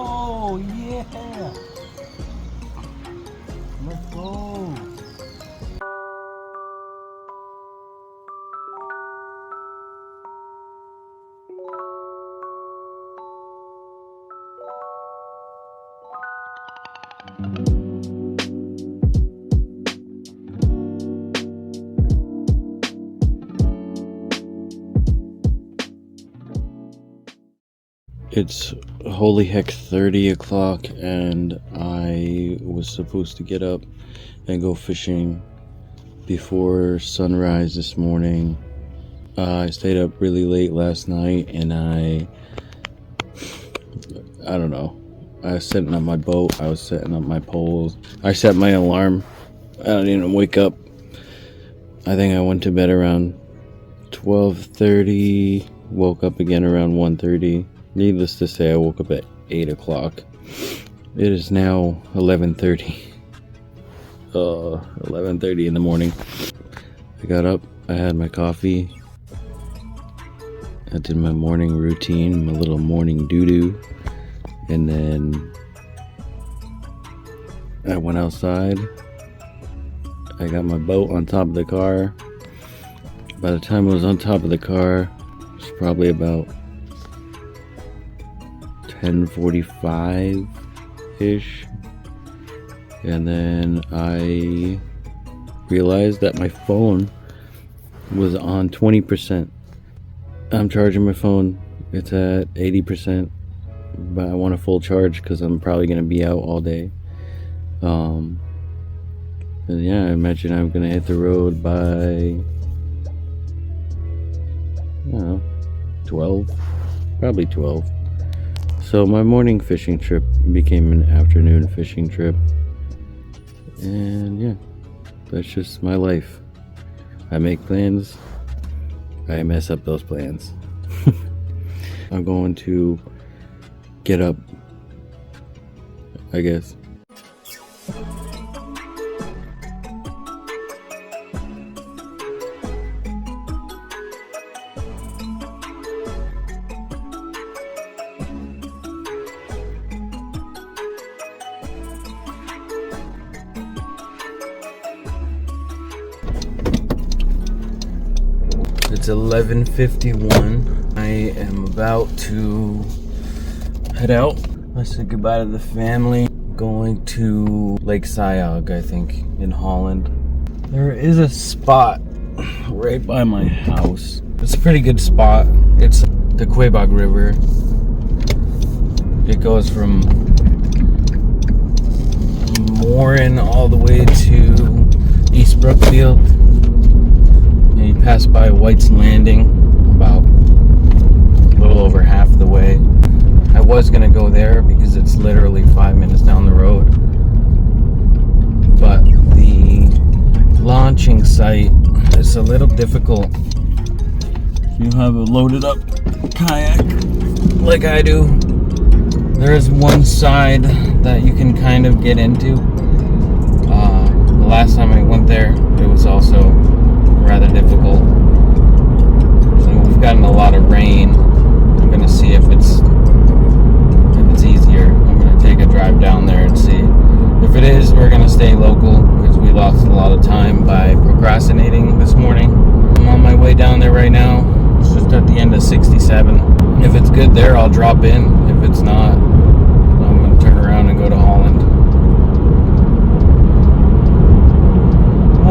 Oh yeah! Let's go! It's holy heck 30 o'clock and I was supposed to get up and go fishing before sunrise this morning. I stayed up really late last night and I don't know. I was setting up my boat, I was setting up my poles. I set my alarm. I didn't even wake up. I think I went to bed around 12:30, woke up again around 1:30. Needless to say, I woke up at 8 o'clock. It is now 11:30. 11:30 in the morning. I got up, I had my coffee. I did my morning routine, my little morning doo-doo. And then I went outside. I got my boat on top of the car. By the time I was on top of the car, it was probably about 10:45-ish. And then I realized that my phone was on 20%. I'm charging my phone. It's at 80%. But I want a full charge because I'm probably going to be out all day. And yeah, I imagine I'm going to hit the road by, I don't know, 12. Probably 12. So my morning fishing trip became an afternoon fishing trip. And yeah, that's just my life. I make plans, I mess up those plans. I'm going to get up, I guess. It's 11:51. I am about to head out. I said goodbye to the family. Going to Lake Siog, I think, in Holland. There is a spot right by my house. It's a pretty good spot. It's the Kayak River. It goes from Morin all the way to East Brookfield. And you pass by White's Landing about a little over half the way. I was gonna go there because it's literally 5 minutes down the road, but the launching site is a little difficult. You have a loaded up kayak like I do. There is one side that you can kind of get into. The last time I went there, it was also rather difficult. So we've gotten a lot of rain. I'm gonna see if it's easier. I'm gonna take a drive down there and see. If it is, we're gonna stay local because we lost a lot of time by procrastinating this morning. I'm on my way down there right now. It's just at the end of 67. If it's good there, I'll drop in. If it's not, I'm gonna turn around and go to Holland.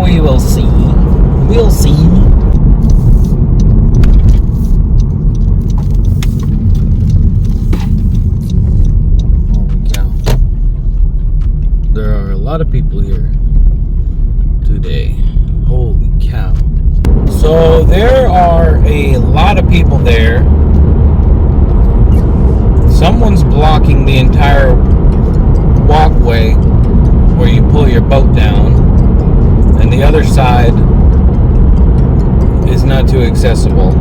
We will see. We'll see. There are a lot of people here today. Holy cow. So there are a lot of people there. Someone's blocking the entire walkway where you pull your boat down, and the other side is not too accessible.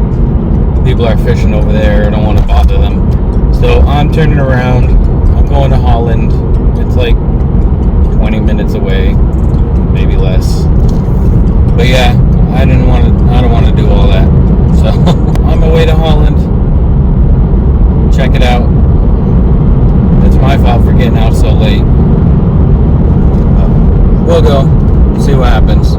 People are fishing over there. I don't want to bother them. So I'm turning around. I'm going to Holland. It's like 20 minutes away, maybe less. But yeah, I don't want to do all that. So on my way to Holland. Check it out. It's my my fault for getting out so late. We'll go, see what happens.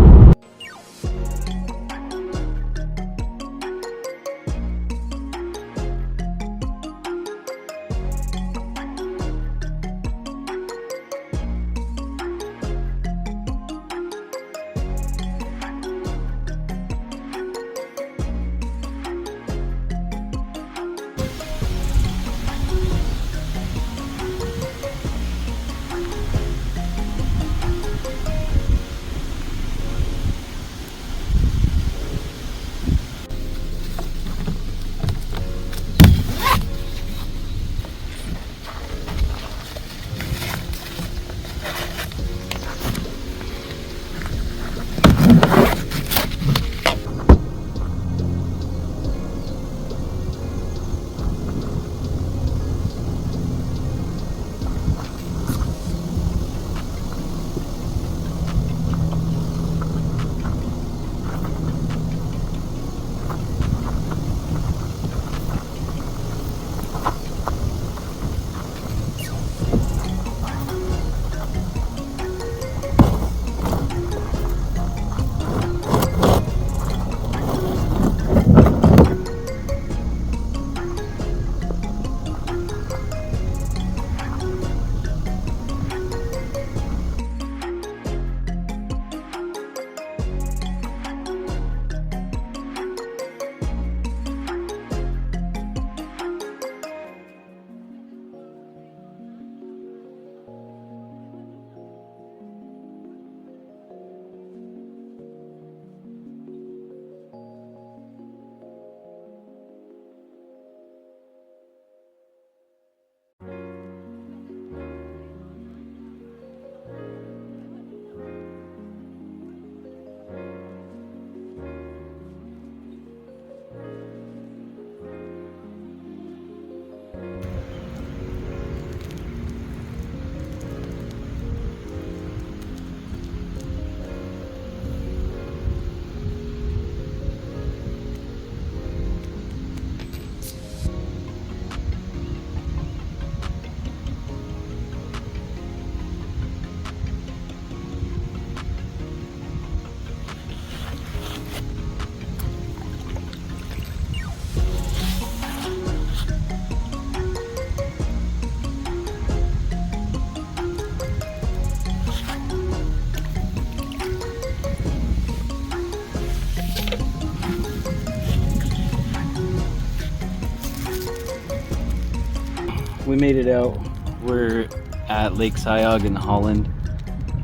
We made it out. We're at Lake Siog in Holland,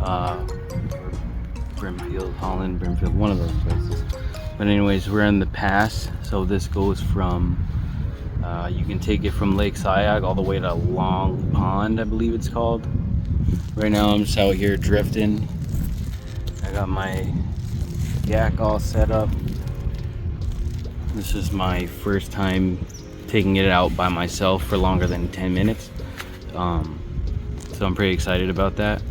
or Brimfield, Holland, Brimfield, one of those places. But anyways, we're in the pass. So this goes from, you can take it from Lake Siog all the way to Long Pond, I believe it's called. Right now I'm just out here drifting. I got my Kayak all set up. This is my first time taking it out by myself for longer than 10 minutes. So I'm pretty excited about that.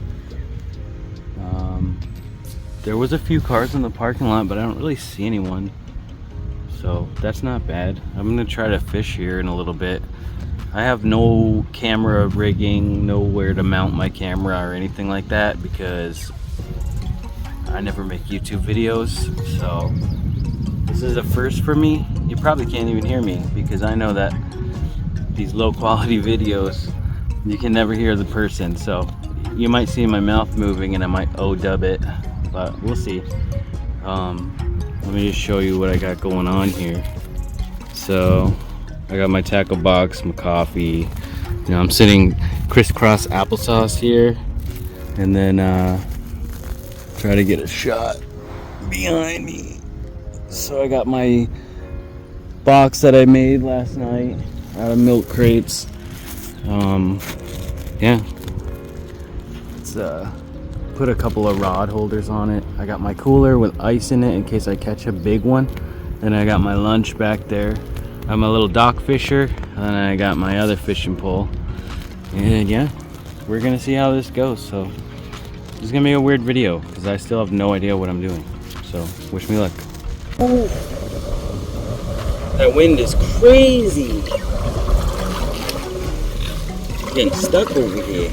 There was a few cars in the parking lot, but I don't really see anyone. So that's not bad. I'm gonna try to fish here in a little bit. I have no camera rigging, nowhere to mount my camera or anything like that because I never make YouTube videos. So this is a first for me. You probably can't even hear me because I know that these low quality videos, you can never hear the person. So you might see my mouth moving and I might O-dub it, but we'll see. Let me just show you what I got going on here. So I got my tackle box, my coffee. You know, I'm sitting crisscross applesauce here, and then try to get a shot behind me. So I got my box that I made last night out of milk crates. Yeah, it's put a couple of rod holders on it. I got my cooler with ice in it in case I catch a big one. Then I got my lunch back there. I'm a little dock fisher, and I got my other fishing pole. And yeah, we're gonna see how this goes. So this is gonna be a weird video because I still have no idea what I'm doing. So wish me luck. Oh, that wind is crazy. Getting stuck over here.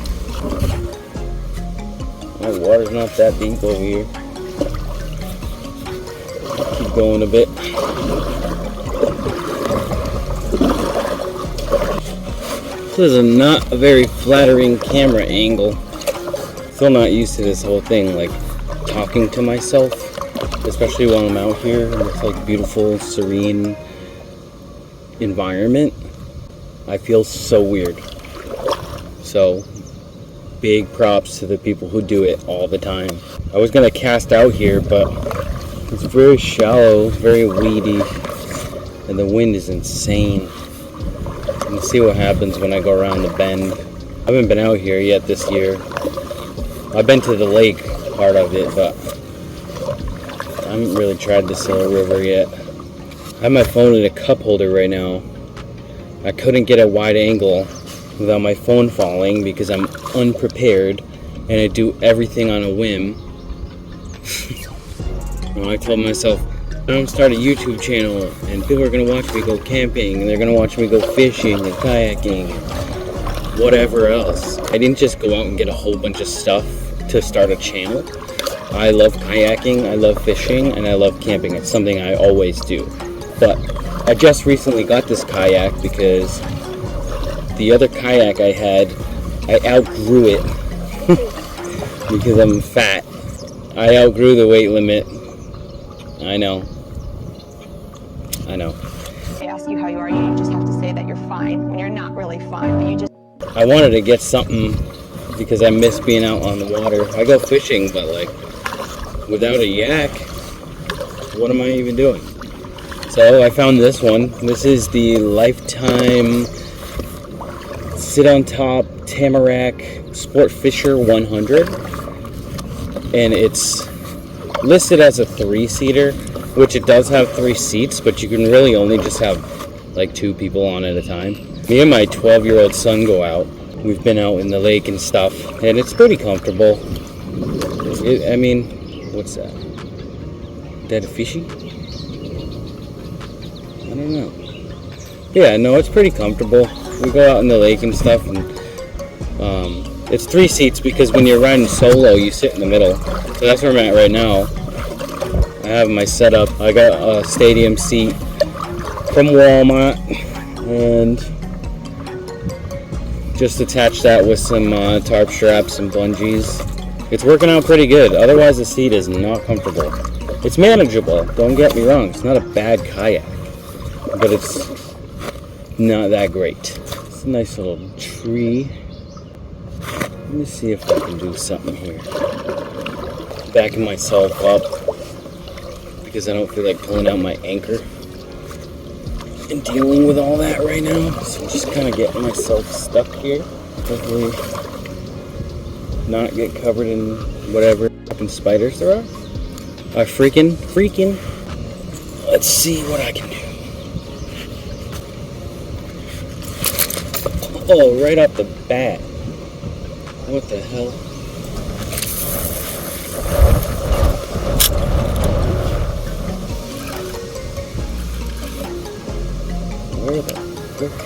My water's not that deep over here. Keep going a bit. This is not a very flattering camera angle. Still not used to this whole thing, like talking to myself, especially while I'm out here in this like beautiful, serene environment. I feel so weird. So big props to the people who do it all the time. I was gonna cast out here, but it's very shallow, very weedy, and the wind is insane. And see what happens when I go around the bend. I haven't been out here yet this year. I've been to the lake part of it, but I haven't really tried the Siog River yet. I have my phone in a cup holder right now. I couldn't get a wide angle without my phone falling because I'm unprepared and I do everything on a whim. Well, I told myself, I'm gonna start a YouTube channel and people are gonna watch me go camping and they're gonna watch me go fishing and kayaking and whatever else. I didn't just go out and get a whole bunch of stuff to start a channel. I love kayaking, I love fishing, and I love camping. It's something I always do. But I just recently got this kayak because the other kayak I had, I outgrew it because I'm fat. I outgrew the weight limit. I know. They ask you how you are, you just have to say that you're fine when you're not really fine, but you just... I wanted to get something because I miss being out on the water. I go fishing, but like without a yak, what am I even doing? So I found this one. This is the Lifetime Sit on Top Tamarack Sport Fisher 100, and it's listed as a 3-seater, which it does have 3 seats, but you can really only just have like 2 people on at a time. Me and my 12-year-old son go out. We've been out in the lake and stuff, and it's pretty comfortable. I mean, what's that? That a fishy? I don't know. Yeah, no, it's pretty comfortable. We go out in the lake and stuff, and it's 3 seats because when you're riding solo, you sit in the middle. So that's where I'm at right now. I have my setup. I got a stadium seat from Walmart, and just attached that with some tarp straps and bungees. It's working out pretty good. Otherwise, the seat is not comfortable. It's manageable. Don't get me wrong. It's not a bad kayak, but it's not that great. It's a nice little tree. Let me see if I can do something here. Backing myself up because I don't feel like pulling out my anchor and dealing with all that right now. So I'm just kind of getting myself stuck here. Hopefully not get covered in whatever fucking spiders there are. Freaking. Let's see what I can do. Oh, right off the bat. What the hell? Where the frick?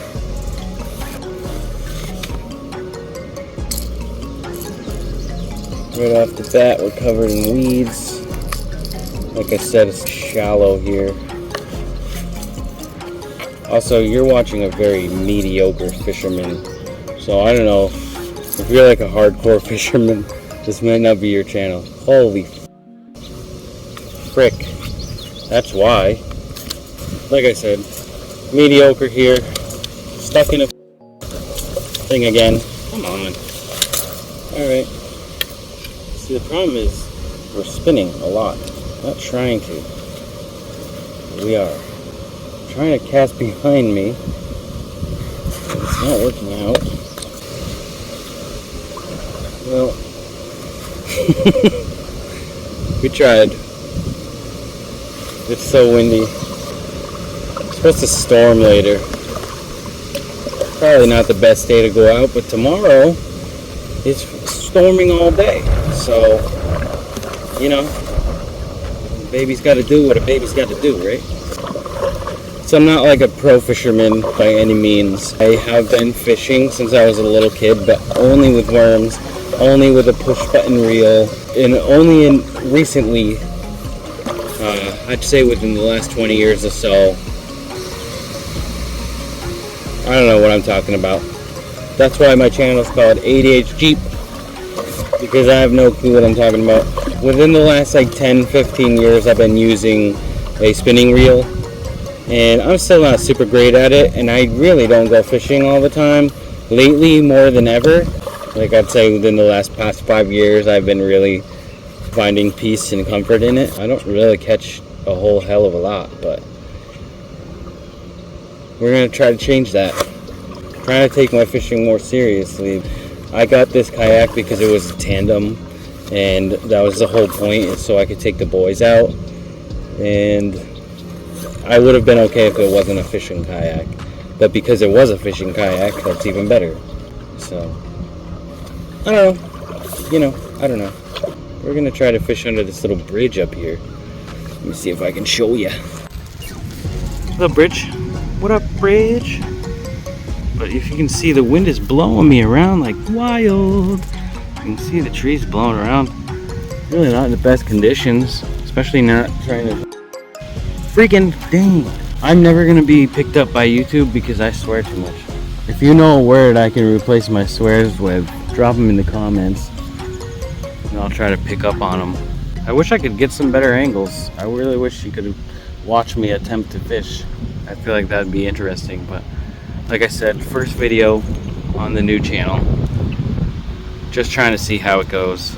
Right off the bat, we're covered in weeds. Like I said, it's shallow here. Also, you're watching a very mediocre fisherman. So I don't know. If you're like a hardcore fisherman, this might not be your channel. Holy frick. That's why. Like I said, mediocre here. Stuck in a thing again. Come on. Alright. See, the problem is we're spinning a lot. Not trying to. We are. Trying to cast behind me. It's not working out. Well, we tried. It's so windy. It's supposed to storm later. Probably not the best day to go out, but tomorrow it's storming all day. So, you know, baby's got to do what a baby's got to do, right? So I'm not like a pro fisherman by any means. I have been fishing since I was a little kid, but only with worms, only with a push button reel, and only recently, I'd say within the last 20 years or so. I don't know what I'm talking about. That's why my channel is called ADH Jeep, because I have no clue what I'm talking about. Within the last like 10-15 years, I've been using a spinning reel, and I'm still not super great at it, and I really don't go fishing all the time. Lately, more than ever, like I'd say within the past 5 years, I've been really finding peace and comfort in it. I don't really catch a whole hell of a lot, but we're gonna try to change that. Trying to take my fishing more seriously. I got this kayak because it was a tandem, and that was the whole point, so I could take the boys out. And I would have been okay if it wasn't a fishing kayak, but because it was a fishing kayak, that's even better. So I don't know, I don't know. We're gonna try to fish under this little bridge up here. Let me see if I can show you. What's up, bridge? What up, bridge? But if you can see, the wind is blowing me around like wild. You can see the trees blowing around. Really not in the best conditions, especially not trying to... Freaking dang! I'm never gonna be picked up by YouTube because I swear too much. If you know a word I can replace my swears with, drop them in the comments, and I'll try to pick up on them. I wish I could get some better angles. I really wish you could watch me attempt to fish. I feel like that'd be interesting, but like I said, first video on the new channel. Just trying to see how it goes.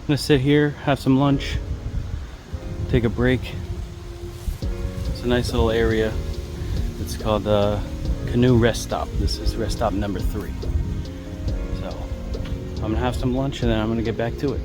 I'm gonna sit here, have some lunch, take a break. It's a nice little area. It's called Canoe Rest Stop. This is rest stop number 3. So I'm gonna have some lunch and then I'm gonna get back to it.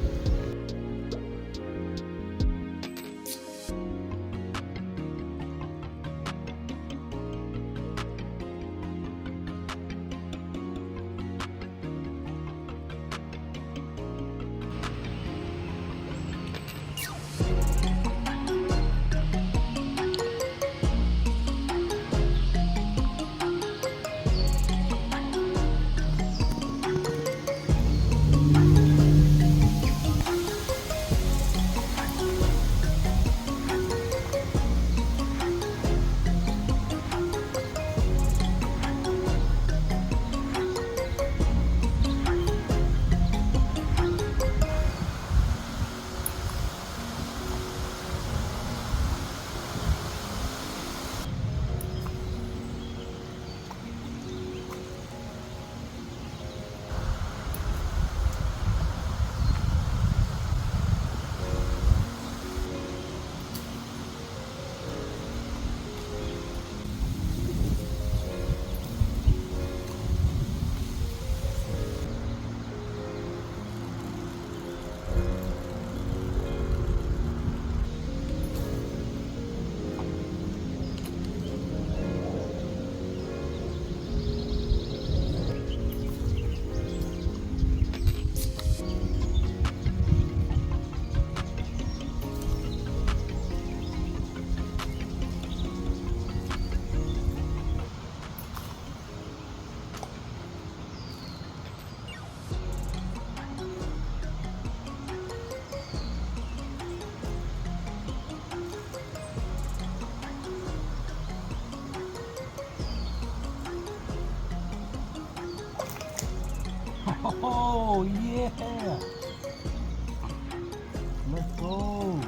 Oh yeah! Let's go!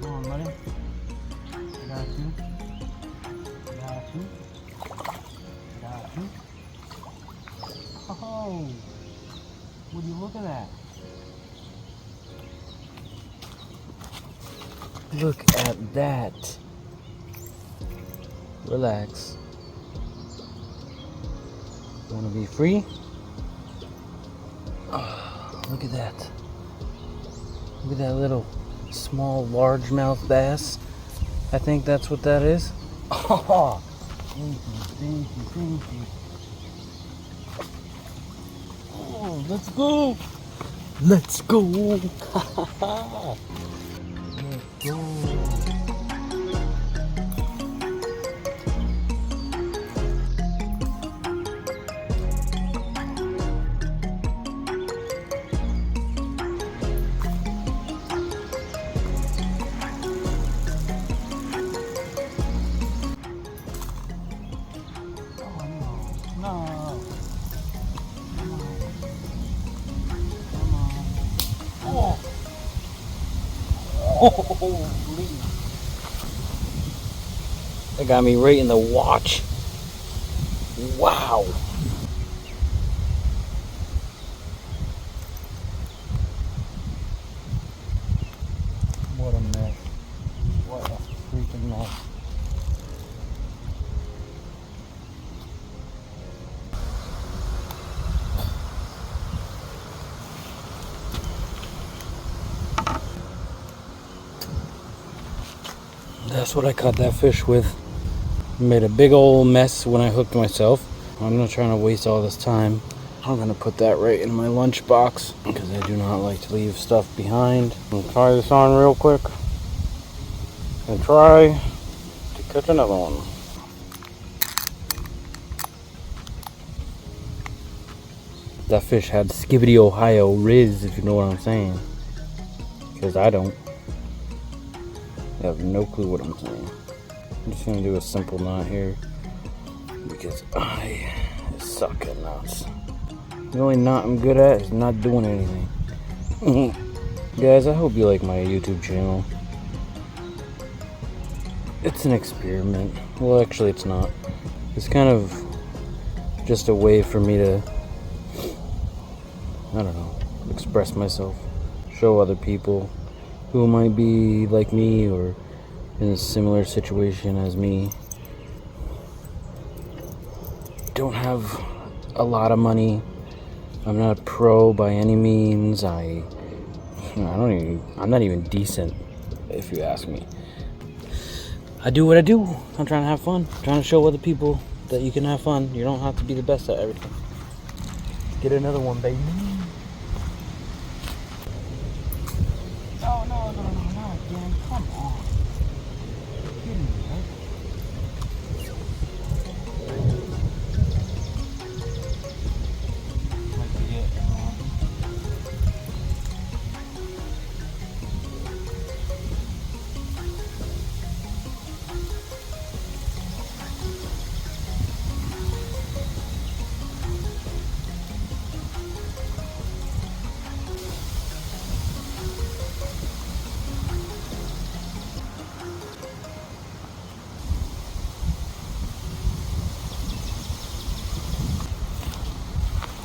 Come on, buddy. I got you. Got you. Got you. Oh! What are you looking at? Look at that. Relax. Want to be free? Oh, look at that. Look at that little small largemouth bass. I think that's what that is. Oh, thank you. Oh, let's go. Let's go. Let's go. Holy. That got me right in the watch. Wow. What a mess. What a freaking mess. That's what I caught that fish with. Made a big old mess when I hooked myself. I'm not trying to waste all this time. I'm gonna put that right in my lunch box because I do not like to leave stuff behind. I'm gonna try this on real quick and try to catch another one. That fish had Skibbity Ohio Riz, if you know what I'm saying. Because I don't. I have no clue what I'm saying. I'm just gonna do a simple knot here because I suck at knots. The only knot I'm good at is not doing anything. Guys, I hope you like my YouTube channel. It's an experiment. Well, actually it's not. It's kind of just a way for me to, I don't know, express myself. Show other people who might be like me or in a similar situation as me. Don't have a lot of money. I'm not a pro by any means. I'm not even decent, if you ask me. I do what I do. I'm trying to have fun. I'm trying to show other people that you can have fun. You don't have to be the best at everything. Get another one, baby. No, again. Come on. Get me, right?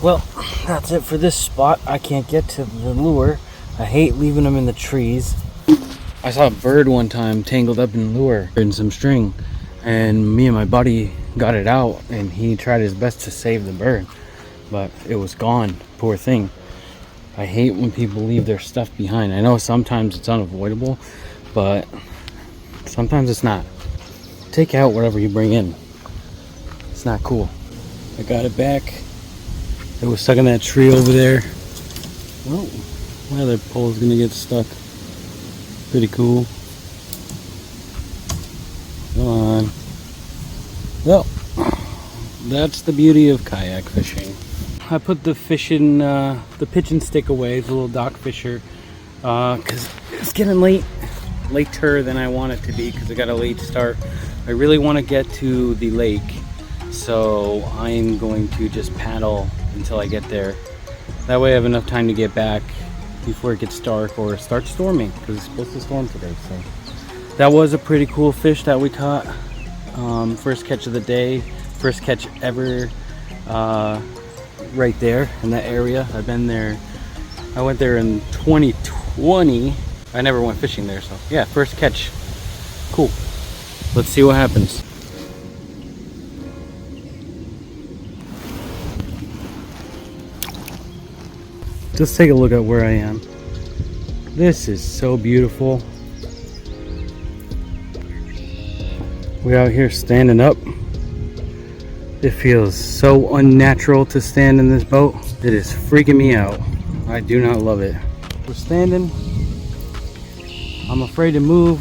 Well, that's it for this spot. I can't get to the lure. I hate leaving them in the trees. I saw a bird one time tangled up in lure in some string, and me and my buddy got it out, and he tried his best to save the bird, but it was gone. Poor thing. I hate when people leave their stuff behind. I know sometimes it's unavoidable, but sometimes it's not. Take out whatever you bring in. It's not cool. I got it back. It was stuck in that tree over there. Oh, my other pole's gonna get stuck. Pretty cool. Come on. Well, that's the beauty of kayak fishing. I put the fishing, the pitch and stick away, the little dock fisher, because it's getting late. Later than I want it to be because I got a late start. I really want to get to the lake So I'm going to just paddle until I get there. That way I have enough time to get back before it gets dark or starts storming, because it's supposed to storm today. So that was a pretty cool fish that we caught. First catch of the day, first catch ever, right there in that area. I've been there, I went there in 2020. I never went fishing there, so yeah, first catch. Cool. Let's see what happens. Just take a look at where I am. This is so beautiful. We're out here standing up. It feels so unnatural to stand in this boat. It is freaking me out. I do not love it. We're standing. I'm afraid to move,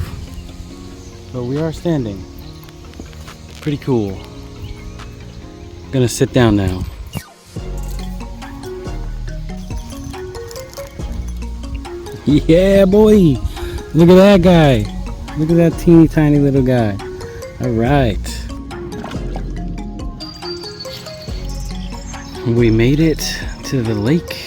but we are standing. Pretty cool. Gonna sit down now. Yeah, boy! Look at that guy. Look at that teeny tiny little guy. All right. We made it to the lake.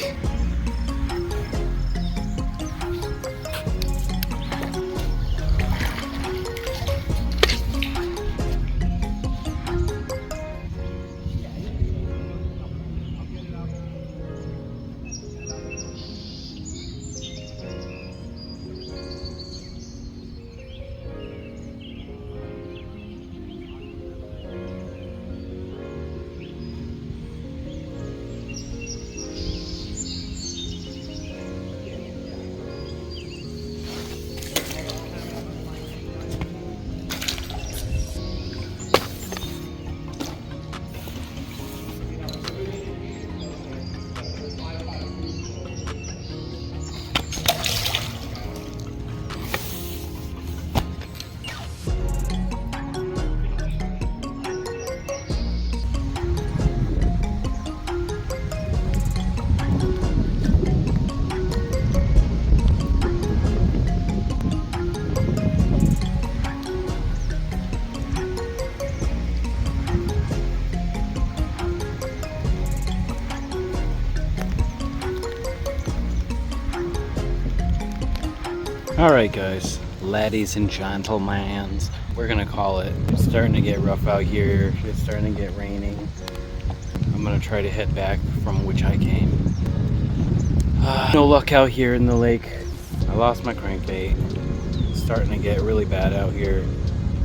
Alright guys, laddies and gentlemen, we're gonna call it. It's starting to get rough out here. It's starting to get raining. I'm gonna try to head back from which I came. No luck out here in the lake. I lost my crankbait. It's starting to get really bad out here.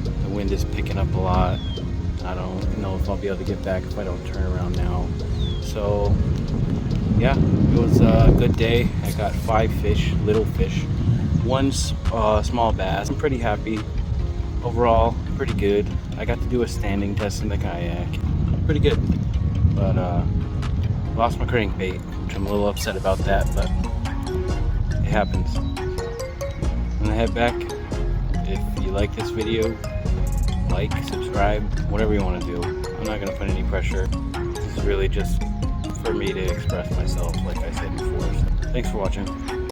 The wind is picking up a lot. I don't know if I'll be able to get back if I don't turn around now. So yeah, it was a good day. I got 5 fish, little fish. 1 small bass. I'm pretty happy. Overall, pretty good. I got to do a standing test in the kayak. Pretty good. But lost my crankbait, which I'm a little upset about that, but it happens. I'm gonna head back. If you like this video, like, subscribe, whatever you want to do. I'm not gonna put any pressure. This is really just for me to express myself, like I said before. So, thanks for watching.